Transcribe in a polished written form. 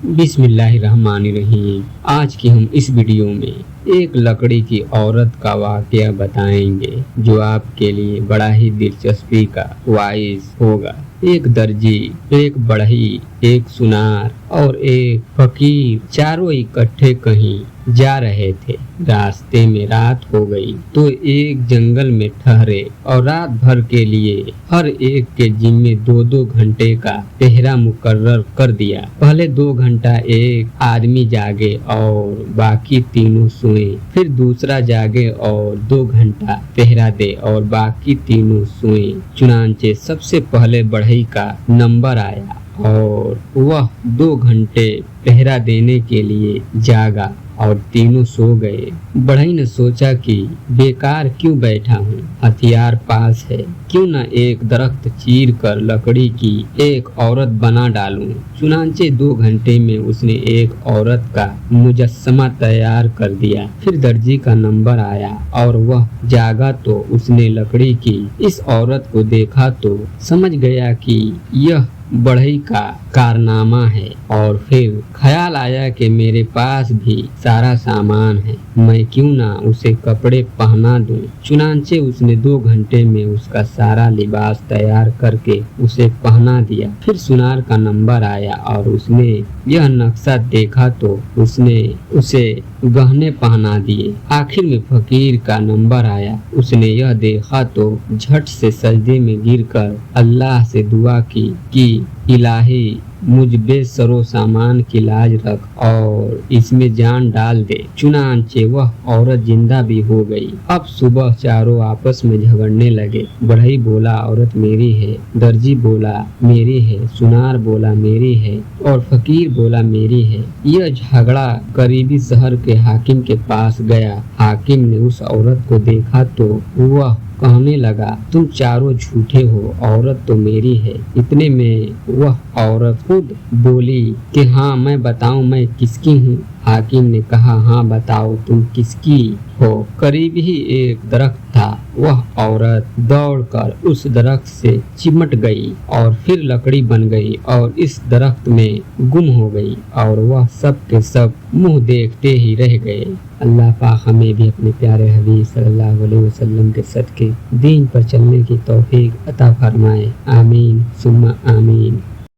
बिस्मिल्लाहिर्रहमानिर्रहीम। आज की हम इस वीडियो में एक लकड़ी की औरत का वाकया बताएंगे जो आपके लिए बड़ा ही दिलचस्पी का बाइस होगा। एक दर्जी, एक बढ़ई, एक सुनार और एक फकीर चारों इकट्ठे कहीं जा रहे थे। रास्ते में रात हो गई तो एक जंगल में ठहरे और रात भर के लिए हर एक के जिम्मे 2-2 घंटे का पहरा मुकर्रर कर दिया। पहले 2 घंटा एक आदमी जागे और बाकी तीनों सोए, फिर दूसरा जागे और 2 घंटा पहरा दे और बाकी तीनों सोए। चुनांचे सबसे पहले बढ़ई का नंबर आया और वह 2 घंटे पहरा देने के लिए जागा और तीनों सो गए। बढ़ई ने सोचा कि बेकार क्यों बैठा हूँ, हथियार पास है, क्यों न एक दरख्त चीर कर लकड़ी की एक औरत बना डालूं। चुनांचे 2 घंटे में उसने एक औरत का मुजस्समा तैयार कर दिया। फिर दर्जी का नंबर आया और वह जागा तो उसने लकड़ी की इस औरत को देखा तो समझ गया कि यह बढ़ई का कारनामा है और फिर ख्याल आया कि मेरे पास भी सारा सामान है, मैं क्यों ना उसे कपड़े पहना दूं। चुनांचे उसने 2 घंटे में उसका सारा लिबास तैयार करके उसे पहना दिया। फिर सुनार का नंबर आया और उसने यह नक्शा देखा तो उसने उसे गहने पहना दिए। आखिर में फकीर का नंबर आया, उसने यह देखा तो झट से सजदे में गिरकर अल्लाह से दुआ की कि इलाही मुझ बेसरो सामान की लाज रख और इसमें जान डाल दे। चुनांचे वह औरत जिंदा भी हो गई। अब सुबह चारों आपस में झगड़ने लगे। बढ़ई बोला औरत मेरी है, दर्जी बोला मेरी है, सुनार बोला मेरी है और फकीर बोला मेरी है। यह झगड़ा करीबी शहर के हाकिम के पास गया। हाकिम ने उस औरत को देखा तो वह कहने लगा तुम चारों झूठे हो, औरत तो मेरी है। इतने में वह औरत खुद बोली कि हाँ मैं बताऊं मैं किसकी हूँ। हाकिम ने कहा हाँ बताओ तुम किसकी हो। करीब ही एक दरख्त था। वह औरत दौड़कर उस दरख्त से चिमट गई और फिर लकड़ी बन गई और इस दरख्त में गुम हो गई और वह सब के सब मुंह देखते ही रह गए। अल्लाह पाक हमें भी अपने प्यारे हबीब सल्लल्लाहु अलैहि वसल्लम के सदके दीन पर चलने की तौफीक अता फरमाए। आमीन सुम्मा आमीन।